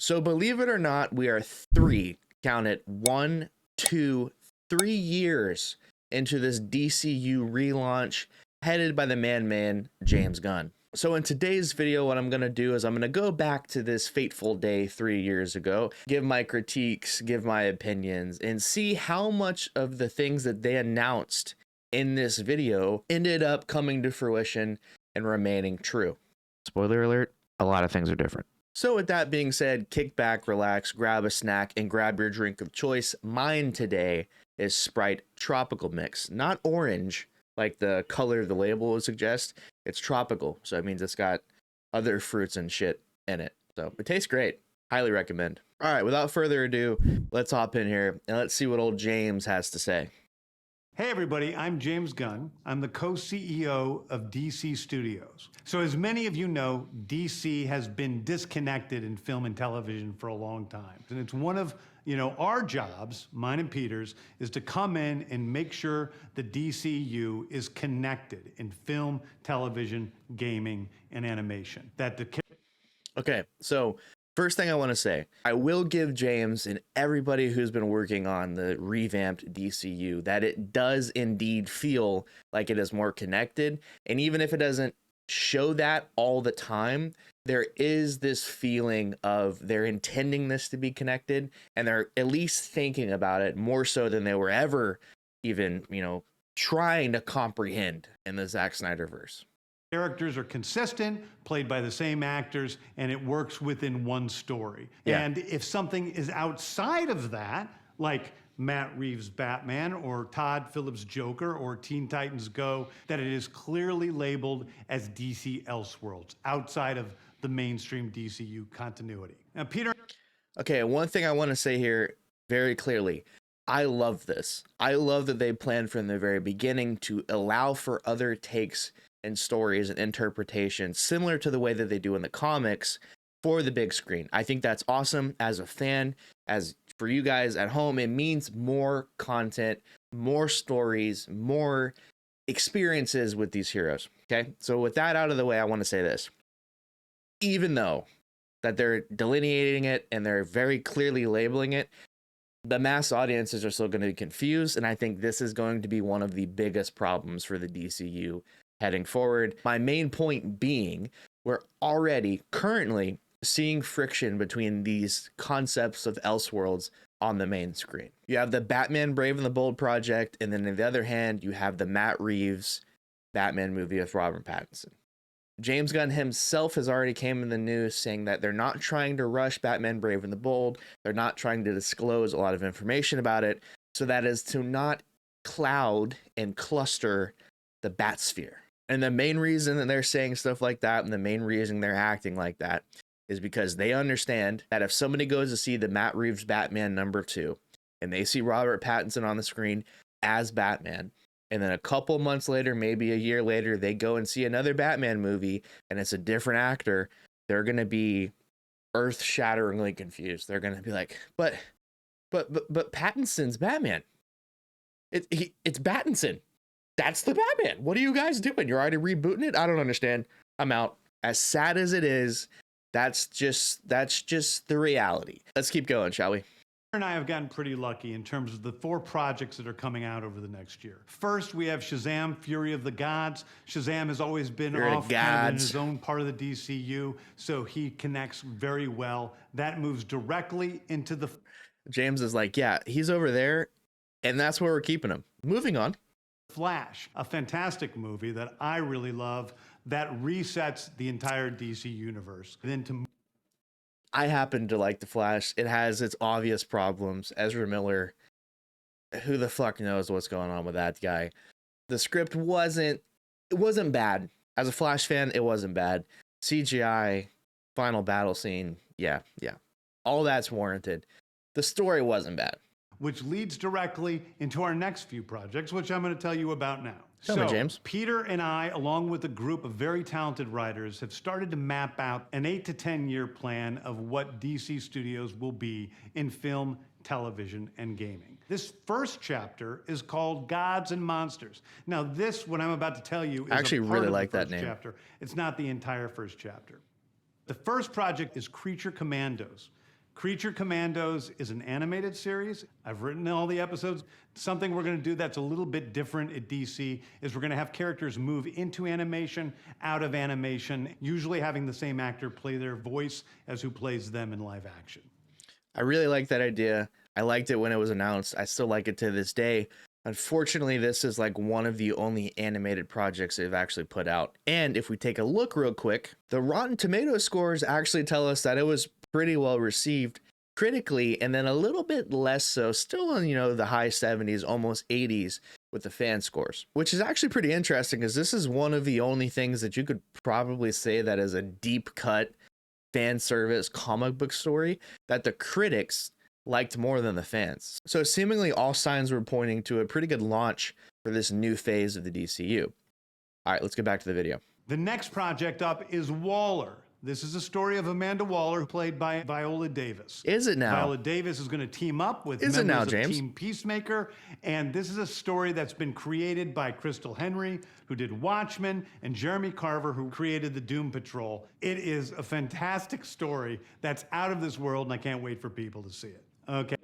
So believe it or not, we are count it, 1, 2, 3 years into this DCU relaunch headed by the man James Gunn. So in today's video, what I'm going to do is I'm going to go back to this fateful day 3 years ago, give my critiques, give my opinions, and see how much of the things that they announced in this video ended up coming to fruition and remaining true. Spoiler alert, a lot of things are different. So with that being said, kick back, relax, grab a snack, and grab your drink of choice. Mine today is Sprite Tropical Mix, not orange, like the color of the label would suggest. It's tropical, so it means it's got other fruits and shit in it. So it tastes great. Highly recommend. All right, without further ado, let's hop in here and let's see what old James has to say. Hey everybody, I'm James Gunn. I'm the co-CEO of DC Studios. So as many of you know, DC has been disconnected in film and television for a long time. And it's one of, our jobs, mine and Peter's, is to come in and make sure the DCU is connected in film, television, gaming, and animation. Okay, so first thing I want to say, I will give James and everybody who's been working on the revamped DCU that it does indeed feel like it is more connected. And even if it doesn't show that all the time, there is this feeling of they're intending this to be connected and they're at least thinking about it more so than they were ever even, trying to comprehend in the Zack Snyderverse. Characters are consistent, played by the same actors, and it works within one story. Yeah. And if something is outside of that, like Matt Reeves' Batman or Todd Phillips' Joker or Teen Titans Go, that it is clearly labeled as DC Elseworlds, outside of the mainstream DCU continuity. Now, Peter... Okay, one thing I want to say here very clearly. I love this. I love that they planned from the very beginning to allow for other takes and stories and interpretations similar to the way that they do in the comics for the big screen. I think that's awesome as a fan. As for you guys at home, it means more content, more stories, more experiences with these heroes. Okay, so with that out of the way, I want to say this. Even though that they're delineating it and they're very clearly labeling it, the mass audiences are still going to be confused, and I think this is going to be one of the biggest problems for the DCU heading forward. My main point being, we're already currently seeing friction between these concepts of Elseworlds on the main screen. You have the Batman Brave and the Bold project, and then on the other hand, you have the Matt Reeves Batman movie with Robert Pattinson. James Gunn himself has already came in the news saying that they're not trying to rush Batman Brave and the Bold. They're not trying to disclose a lot of information about it. So that is to not cloud and cluster the Batsphere. And the main reason that they're saying stuff like that and the main reason they're acting like that is because they understand that if somebody goes to see the Matt Reeves Batman #2 and they see Robert Pattinson on the screen as Batman, and then a couple months later, maybe a year later, they go and see another Batman movie and it's a different actor, they're going to be earth-shatteringly confused. They're going to be like, but Pattinson's Batman. It's Pattinson. That's the Batman. What are you guys doing? You're already rebooting it? I don't understand. I'm out. As sad as it is, that's just the reality. Let's keep going, shall we? And I have gotten pretty lucky in terms of the 4 projects that are coming out over the next year. First, we have Shazam! Fury of the Gods. Shazam has always been off kind of in his own part of the DCU, so he connects very well. That moves directly into the... James is like, yeah, he's over there, and that's where we're keeping him. Moving on. Flash, a fantastic movie that I really love that resets the entire DC universe. I happen to like The Flash. It has its obvious problems. Ezra Miller, who the fuck knows what's going on with that guy. The script wasn't bad. As a Flash fan, it wasn't bad. CGI, final battle scene, yeah. All that's warranted. The story wasn't bad. Which leads directly into our next few projects, which I'm going to tell you about now. Tell me, James. Peter and I, along with a group of very talented writers, have started to map out an 8 to 10 year plan of what DC Studios will be in film, television, and gaming. This first chapter is called Gods and Monsters. Now, what I'm about to tell you is I actually really like that name. Chapter. It's not the entire first chapter. The first project is Creature Commandos. Creature Commandos is an animated series. I've written all the episodes. Something we're going to do that's a little bit different at DC is we're going to have characters move into animation, out of animation, usually having the same actor play their voice as who plays them in live action. I really like that idea. I liked it when it was announced. I still like it to this day. Unfortunately, this is like one of the only animated projects they've actually put out. And if we take a look real quick, the Rotten Tomatoes scores actually tell us that it was pretty well received critically, and then a little bit less so, still in, the high 70s, almost 80s with the fan scores, which is actually pretty interesting because this is one of the only things that you could probably say that is a deep cut fan service comic book story that the critics liked more than the fans. So seemingly all signs were pointing to a pretty good launch for this new phase of the DCU. All right, let's get back to the video. The next project up is Waller. This is a story of Amanda Waller, played by Viola Davis. Is it now? Viola Davis is going to team up with Is it now, members of James? Team Peacemaker, and this is a story that's been created by Crystal Henry, who did Watchmen, and Jeremy Carver, who created the Doom Patrol. It is a fantastic story that's out of this world, and I can't wait for people to see it. Okay.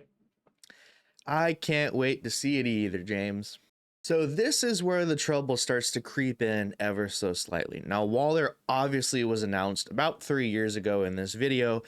I can't wait to see it either, James. So this is where the trouble starts to creep in ever so slightly. Now, Waller obviously was announced about 3 years ago in this video,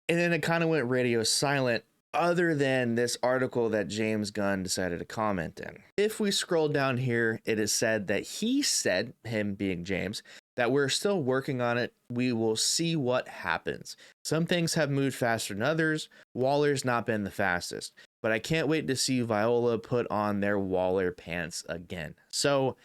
and then it kind of went radio silent other than this article that James Gunn decided to comment in. If we scroll down here, it is said that he said, him being James, that we're still working on it. We will see what happens. Some things have moved faster than others. Waller's not been the fastest, but I can't wait to see Viola put on their Waller pants again. So,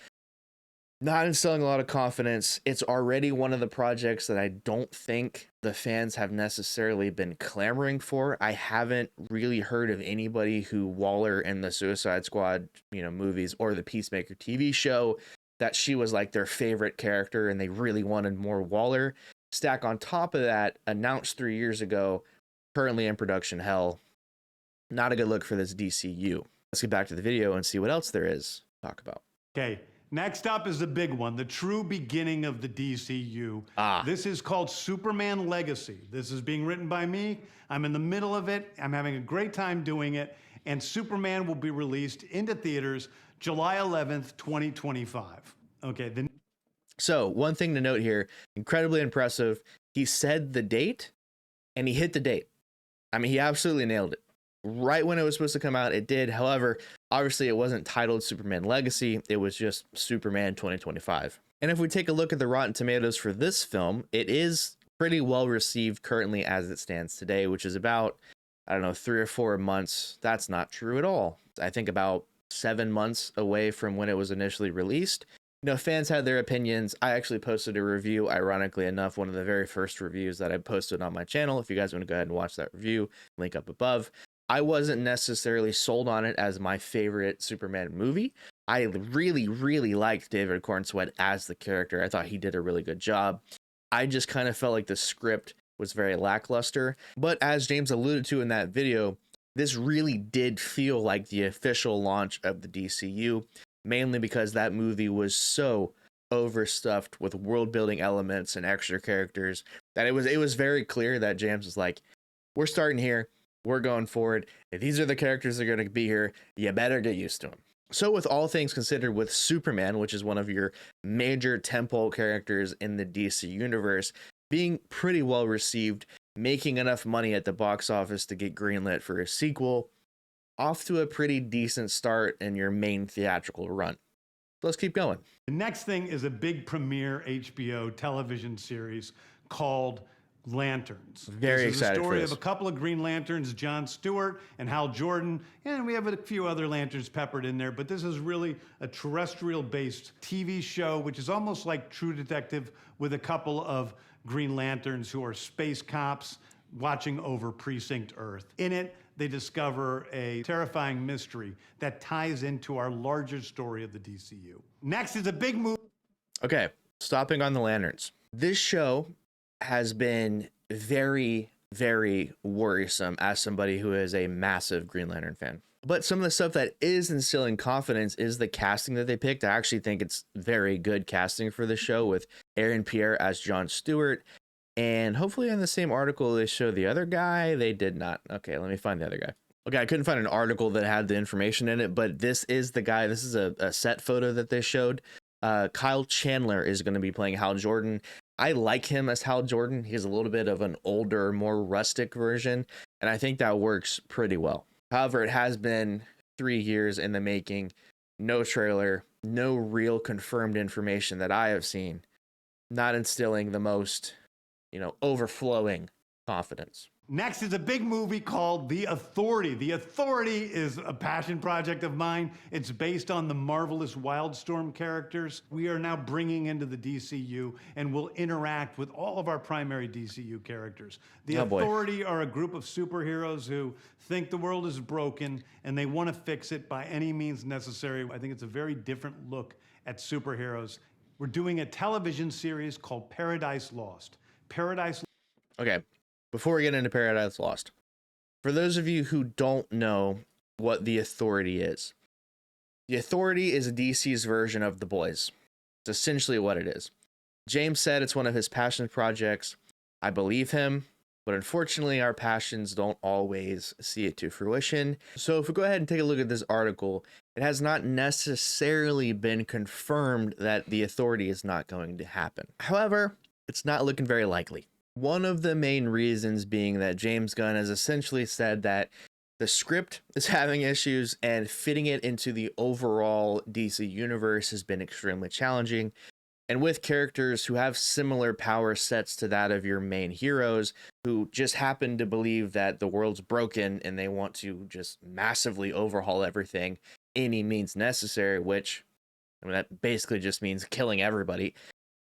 not instilling a lot of confidence. It's already one of the projects that I don't think the fans have necessarily been clamoring for. I haven't really heard of anybody who Waller in the Suicide Squad, movies or the Peacemaker TV show, that she was like their favorite character and they really wanted more Waller. Stack on top of that, announced 3 years ago, currently in production hell. Not a good look for this DCU. Let's get back to the video and see what else there is to talk about. Okay. Next up is the big one, the true beginning of the DCU. This is called Superman Legacy. This is being written by me. I'm in the middle of it. I'm having a great time doing it. And Superman will be released into theaters July 11th, 2025. Okay. So one thing to note here, incredibly impressive. He said the date and he hit the date. I mean, he absolutely nailed it. Right when it was supposed to come out, it did. However, obviously it wasn't titled Superman Legacy. It was just Superman 2025. And if we take a look at the Rotten Tomatoes for this film, it is pretty well received currently as it stands today, which is about, 3 or 4 months. That's not true at all. I think about 7 months away from when it was initially released. Fans had their opinions. I actually posted a review, ironically enough, one of the very first reviews that I posted on my channel. If you guys want to go ahead and watch that review, link up above. I wasn't necessarily sold on it as my favorite Superman movie. I really, really liked David Cornsweet as the character. I thought he did a really good job. I just kind of felt like the script was very lackluster. But as James alluded to in that video, this really did feel like the official launch of the DCU, mainly because that movie was so overstuffed with world building elements and extra characters that it was very clear that James was like, we're starting here. We're going forward. If these are the characters that are going to be here, you better get used to them. So with all things considered, with Superman, which is one of your major tentpole characters in the DC universe, being pretty well received, making enough money at the box office to get greenlit for a sequel, off to a pretty decent start in your main theatrical run. Let's keep going. The next thing is a big premiere HBO television series called Lanterns. Very this is excited a story for this. of a couple of Green Lanterns, John Stewart and Hal Jordan, and we have a few other Lanterns peppered in there, but this is really a terrestrial-based TV show, which is almost like True Detective with a couple of Green Lanterns who are space cops watching over Precinct Earth. In it, they discover a terrifying mystery that ties into our larger story of the DCU. Next is a big move. Okay, stopping on the Lanterns. This show has been very, very worrisome as somebody who is a massive Green Lantern fan. But some of the stuff that is instilling confidence is the casting that they picked. I actually think it's very good casting for the show, with Aaron Pierre as John Stewart, And hopefully in the same article they show the other guy. They did not. Okay, let me find the other guy. Okay, I couldn't find an article that had the information in it, but this is the guy. This is a set photo that they showed. Kyle Chandler is going to be playing Hal Jordan. I like him as Hal Jordan. He's a little bit of an older, more rustic version, and I think that works pretty well. However, it has been 3 years in the making. No trailer, no real confirmed information that I have seen. Not instilling the most, overflowing confidence. Next is a big movie called The Authority. The Authority is a passion project of mine. It's based on the marvelous Wildstorm characters we are now bringing into the DCU and will interact with all of our primary DCU characters. The Authority are a group of superheroes who think the world is broken and they want to fix it by any means necessary. I think it's a very different look at superheroes. We're doing a television series called Paradise Lost. Okay. Before we get into Paradise Lost, for those of you who don't know what the Authority is, the Authority is DC's version of The Boys. It's essentially what it is. James said it's one of his passion projects. I believe him, but unfortunately our passions don't always see it to fruition. So if we go ahead and take a look at this article, it has not necessarily been confirmed that the Authority is not going to happen. However, it's not looking very likely. One of the main reasons being that James Gunn has essentially said that the script is having issues and fitting it into the overall DC universe has been extremely challenging. And with characters who have similar power sets to that of your main heroes, who just happen to believe that the world's broken and they want to just massively overhaul everything any means necessary, which that basically just means killing everybody.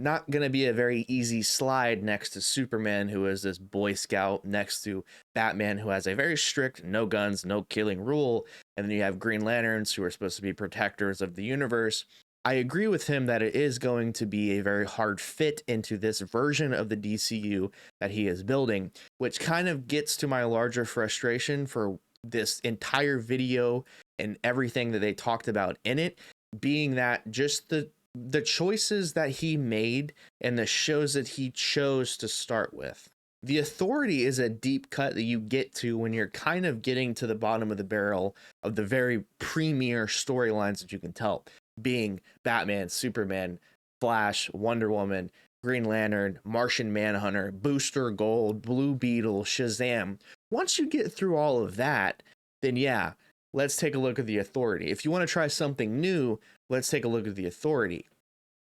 Not going to be a very easy slide next to Superman, who is this Boy Scout, next to Batman, who has a very strict no guns, no killing rule. And then you have Green Lanterns, who are supposed to be protectors of the universe. I agree with him that it is going to be a very hard fit into this version of the DCU that he is building, which kind of gets to my larger frustration for this entire video and everything that they talked about in it, being that just the choices that he made and the shows that he chose to start with. The Authority is a deep cut that you get to when you're kind of getting to the bottom of the barrel of the very premier storylines that you can tell, being Batman, Superman, Flash, Wonder Woman, Green Lantern, Martian Manhunter, Booster Gold, Blue Beetle, Shazam. Once you get through all of that, then yeah, let's take a look at the Authority. If you want to try something new, let's take a look at the Authority.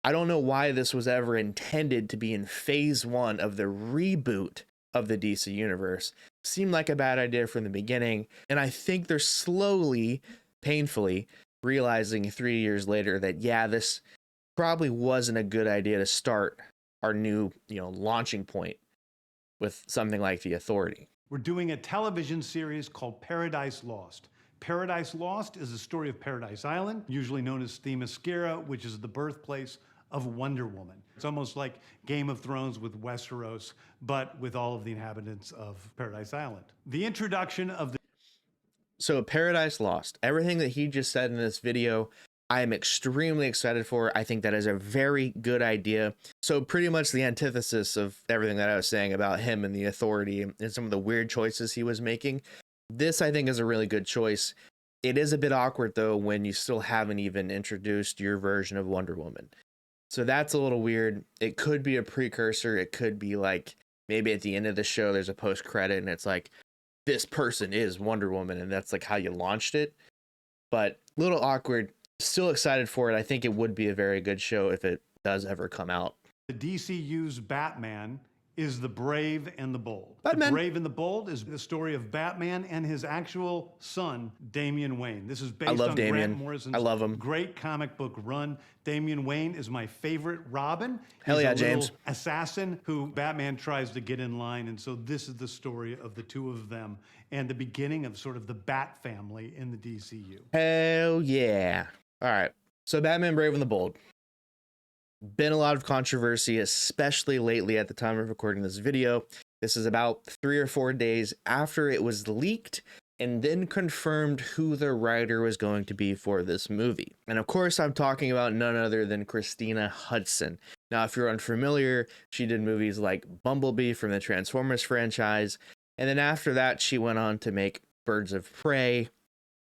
I don't know why this was ever intended to be in phase 1 of the reboot of the DC universe. Seemed like a bad idea from the beginning, and I think they're slowly, painfully realizing 3 years later that yeah, this probably wasn't a good idea to start our new, launching point with something like the Authority. We're doing a television series called Paradise Lost. Paradise Lost is the story of Paradise Island, usually known as Themyscira, which is the birthplace of Wonder Woman. It's almost like Game of Thrones with Westeros, but with all of the inhabitants of Paradise Island. The introduction of the... So Paradise Lost, everything that he just said in this video, I am extremely excited for. I think that is a very good idea. So pretty much the antithesis of everything that I was saying about him and the Authority and some of the weird choices he was making. This, I think, is a really good choice. It is a bit awkward, though, when you still haven't even introduced your version of Wonder Woman. So that's a little weird. It could be a precursor. It could be like maybe at the end of the show, there's a post-credit and it's like, this person is Wonder Woman, and that's like how you launched it. But a little awkward. Still excited for it. I think it would be a very good show if it does ever come out. The DCU's Batman is The Brave and the Bold. Batman. The Brave and the Bold is the story of Batman and his actual son, Damian Wayne. This is based on Grant Morrison's great comic book run. Damian Wayne is my favorite Robin. Hell yeah, James. Assassin who Batman tries to get in line. And so this is the story of the two of them and the beginning of sort of the Bat family in the DCU. Hell yeah. All right. So Batman Brave and the Bold. Been a lot of controversy, especially lately at the time of recording this video. This is about 3 or 4 days after it was leaked and then confirmed who the writer was going to be for this movie. And of course, I'm talking about none other than Christina Hudson. Now, if you're unfamiliar, she did movies like Bumblebee from the Transformers franchise, and then after that, she went on to make Birds of Prey,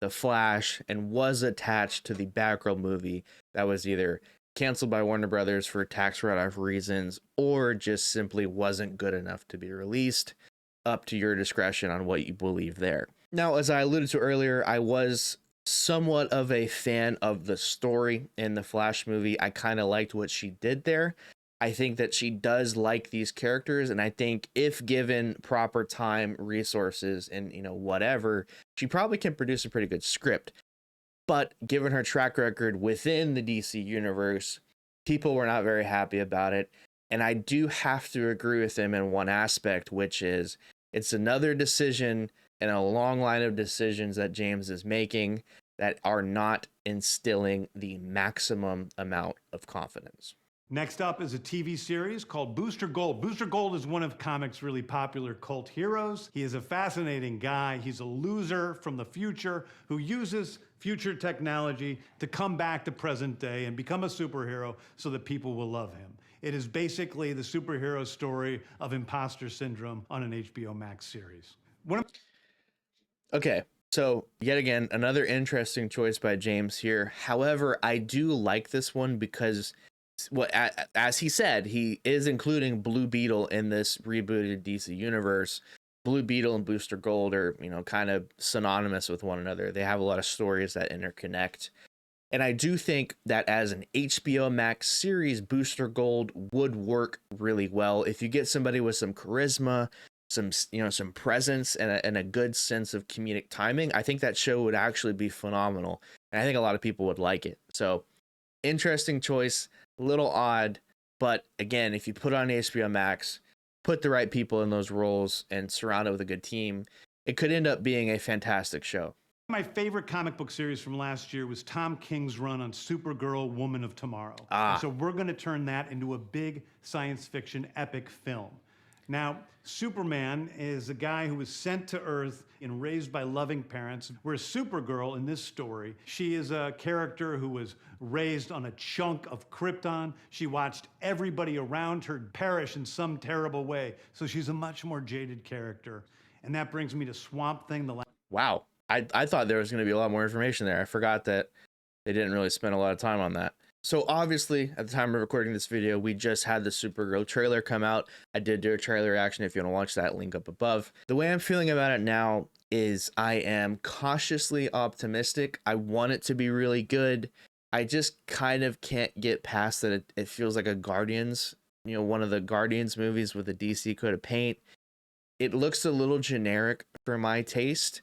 The Flash, and was attached to the Batgirl movie that was either canceled by Warner Brothers for tax write-off reasons or just simply wasn't good enough to be released. Up to your discretion on what you believe there. Now, as I alluded to earlier, I was somewhat of a fan of the story in the Flash movie. I kind of liked what she did there. I think that she does like these characters, and I think if given proper time, resources, and whatever, she probably can produce a pretty good script. But given her track record within the DC universe, people were not very happy about it. And I do have to agree with them in one aspect, which is it's another decision in a long line of decisions that James is making that are not instilling the maximum amount of confidence. Next up is a TV series called Booster Gold. Booster Gold is one of comics' really popular cult heroes. He is a fascinating guy. He's a loser from the future who uses future technology to come back to present day and become a superhero so that people will love him. It is basically the superhero story of imposter syndrome on an HBO Max series. Okay, so yet again, another interesting choice by James here. However, I do like this one because as he said, he is including Blue Beetle in this rebooted DC universe. Blue Beetle and Booster Gold are, kind of synonymous with one another. They have a lot of stories that interconnect. And I do think that as an HBO Max series, Booster Gold would work really well. If you get somebody with some charisma, some presence, and a good sense of comedic timing, I think that show would actually be phenomenal. And I think a lot of people would like it. So interesting choice, a little odd, but again, if you put on HBO Max, put the right people in those roles, and surround it with a good team, it could end up being a fantastic show. My favorite comic book series from last year was Tom King's run on Supergirl, Woman of Tomorrow. So we're going to turn that into a big science fiction epic film. Now, Superman is a guy who was sent to Earth and raised by loving parents, whereas Supergirl in this story, she is a character who was raised on a chunk of Krypton. She watched everybody around her perish in some terrible way, so she's a much more jaded character. And that brings me to Swamp Thing. Wow. I thought there was going to be a lot more information there. I forgot that they didn't really spend a lot of time on that. So obviously, at the time of recording this video, we just had the Supergirl trailer come out. I did do a trailer reaction if you want to watch that, link up above. The way I'm feeling about it now is I am cautiously optimistic. I want it to be really good. I just kind of can't get past that it feels like a Guardians, one of the Guardians movies with a DC coat of paint. It looks a little generic for my taste.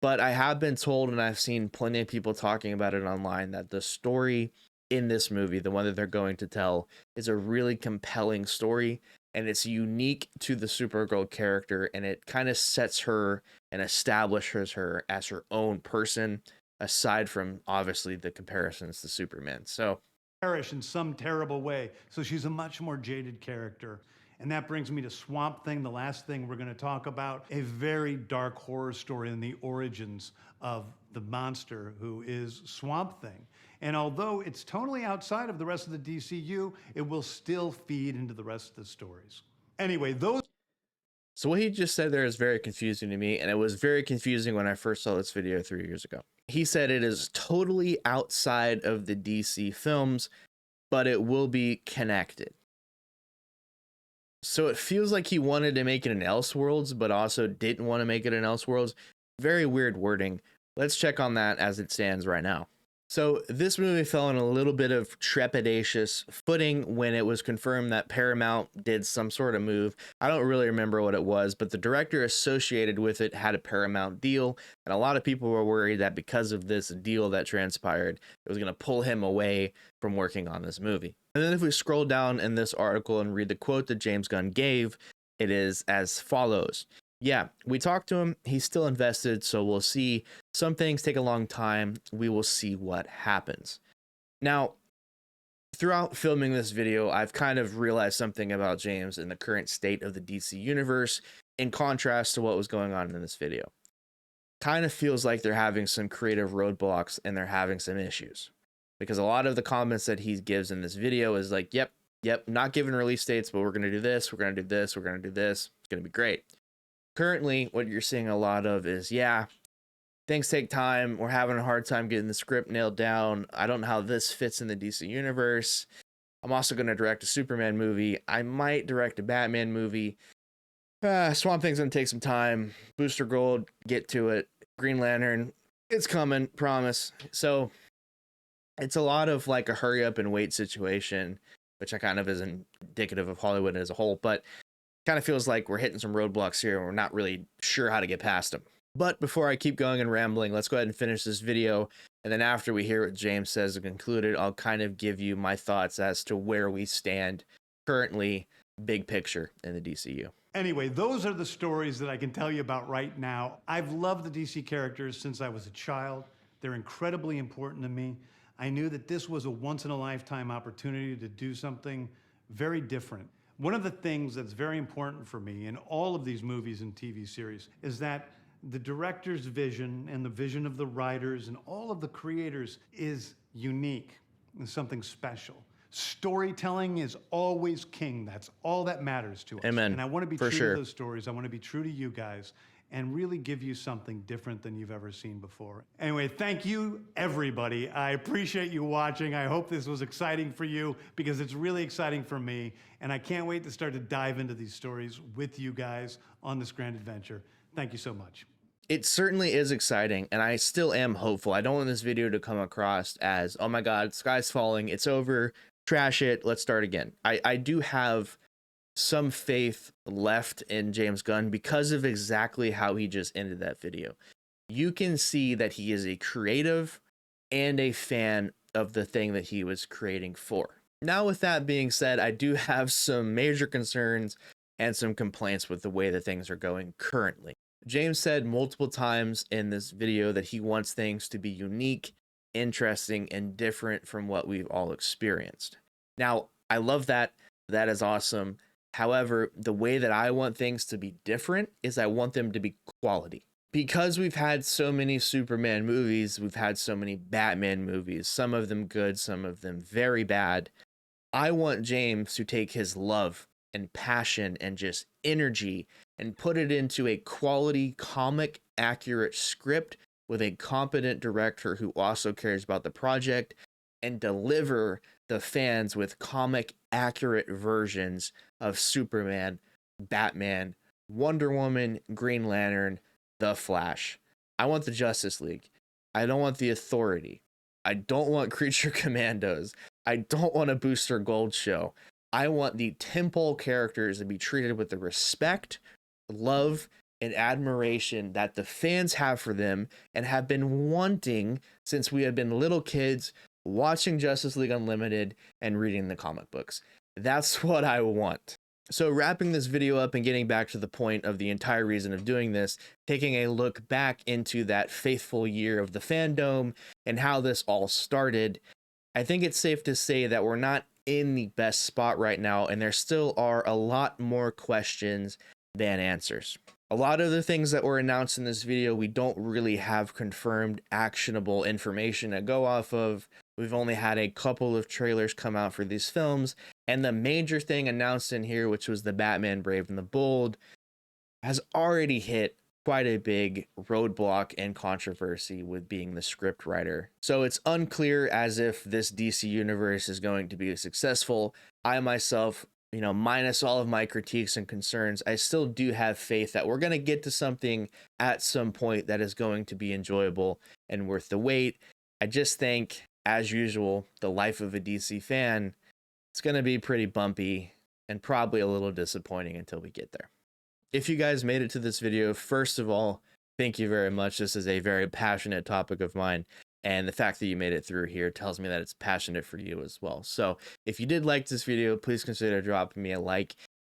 But I have been told, and I've seen plenty of people talking about it online, that the story in this movie, the one that they're going to tell, is a really compelling story, and it's unique to the Supergirl character, and it kind of sets her and establishes her as her own person, aside from, obviously, the comparisons to Superman. So, perish in some terrible way, so she's a much more jaded character. And that brings me to Swamp Thing, the last thing we're going to talk about, a very dark horror story in the origins of the monster who is Swamp Thing. And although it's totally outside of the rest of the DCU, it will still feed into the rest of the stories. Anyway, So what he just said there is very confusing to me, and it was very confusing when I first saw this video 3 years ago. He said it is totally outside of the DC films, but it will be connected. So it feels like he wanted to make it an Elseworlds, but also didn't want to make it an Elseworlds. Very weird wording. Let's check on that as it stands right now. So this movie fell on a little bit of trepidatious footing when it was confirmed that Paramount did some sort of move. I don't really remember what it was, but the director associated with it had a Paramount deal, and a lot of people were worried that because of this deal that transpired, it was going to pull him away from working on this movie. And then if we scroll down in this article and read the quote that James Gunn gave, it is as follows. Yeah, we talked to him. He's still invested, so we'll see. Some things take a long time. We will see what happens. Now, throughout filming this video, I've kind of realized something about James and the current state of the DC universe in contrast to what was going on in this video. kind of feels like they're having some creative roadblocks and they're having some issues, because a lot of the comments that he gives in this video is like, yep, not giving release dates, but we're going to do this, we're going to do this, we're going to do this. It's going to be great. Currently, what you're seeing a lot of is, yeah, things take time. We're having a hard time getting the script nailed down. I don't know how this fits in the DC universe. I'm also going to direct a Superman movie. I might direct a Batman movie. Swamp Thing's going to take some time. Booster Gold, get to it. Green Lantern, it's coming, promise. So it's a lot of like a hurry up and wait situation, which I kind of is indicative of Hollywood as a whole, but kind of feels like we're hitting some roadblocks here and we're not really sure how to get past them. But before I keep going and rambling, let's go ahead and finish this video. And then after we hear what James says and concluded, I'll kind of give you my thoughts as to where we stand currently, big picture in the DCU. Anyway, those are the stories that I can tell you about right now. I've loved the DC characters since I was a child. They're incredibly important to me. I knew that this was a once-in-a-lifetime opportunity to do something very different. One of the things that's very important for me in all of these movies and TV series is that the director's vision and the vision of the writers and all of the creators is unique and something special. Storytelling is always king. That's all that matters to us. Amen. And I want to be For true sure. to those stories. I want to be true to you guys and really give you something different than you've ever seen before. Anyway, thank you, everybody. I appreciate you watching. I hope this was exciting for you because it's really exciting for me. And I can't wait to start to dive into these stories with you guys on this grand adventure. Thank you so much. It certainly is exciting, and I still am hopeful. I don't want this video to come across as, oh my god, sky's falling, it's over, trash it, let's start again. I do have some faith left in James Gunn because of exactly how he just ended that video. You can see that he is a creative and a fan of the thing that he was creating for. Now, with that being said, I do have some major concerns and some complaints with the way that things are going currently. James said multiple times in this video that he wants things to be unique, interesting, and different from what we've all experienced. Now, I love that. That is awesome. However, the way that I want things to be different is I want them to be quality. Because we've had so many Superman movies, we've had so many Batman movies, some of them good, some of them very bad. I want James to take his love and passion and just energy and put it into a quality, comic accurate script with a competent director who also cares about the project, and deliver the fans with comic accurate versions of Superman, Batman, Wonder Woman, Green Lantern, The Flash. I want the Justice League. I don't want the Authority. I don't want Creature Commandos. I don't want a Booster Gold show. I want the temple characters to be treated with the respect, love, and admiration that the fans have for them and have been wanting since we have been little kids watching Justice League Unlimited and reading the comic books. That's what I want. So wrapping this video up and getting back to the point of the entire reason of doing this, taking a look back into that faithful year of the fandom and how this all started, I think it's safe to say that we're not in the best spot right now, and there still are a lot more questions than answers. A lot of the things that were announced in this video, we don't really have confirmed actionable information to go off of. We've only had a couple of trailers come out for these films, and the major thing announced in here, which was the Batman Brave and the Bold, has already hit quite a big roadblock and controversy with being the script writer. So it's unclear as if this DC universe is going to be successful. I myself, minus all of my critiques and concerns, I still do have faith that we're going to get to something at some point that is going to be enjoyable and worth the wait. I just think, as usual, the life of a DC fan, it's going to be pretty bumpy and probably a little disappointing until we get there. If you guys made it to this video, first of all, thank you very much. This is a very passionate topic of mine, and the fact that you made it through here tells me that it's passionate for you as well. So if you did like this video, please consider dropping me a like.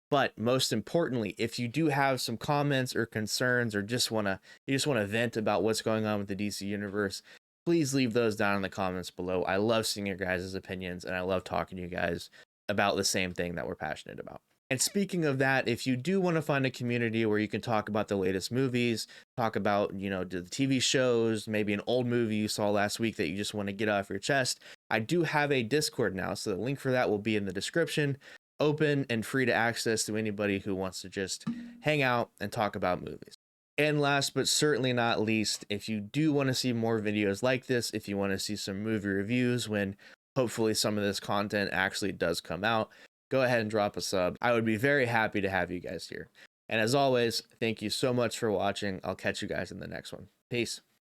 But most importantly, if you do have some comments or concerns, or you just want to vent about what's going on with the DC universe, please leave those down in the comments below. I love seeing your guys' opinions, and I love talking to you guys about the same thing that we're passionate about. And speaking of that, if you do want to find a community where you can talk about the latest movies, talk about, the TV shows, maybe an old movie you saw last week that you just want to get off your chest, I do have a Discord now. So the link for that will be in the description, open and free to access to anybody who wants to just hang out and talk about movies. And last but certainly not least, if you do want to see more videos like this, if you want to see some movie reviews when hopefully some of this content actually does come out, go ahead and drop a sub. I would be very happy to have you guys here. And as always, thank you so much for watching. I'll catch you guys in the next one. Peace.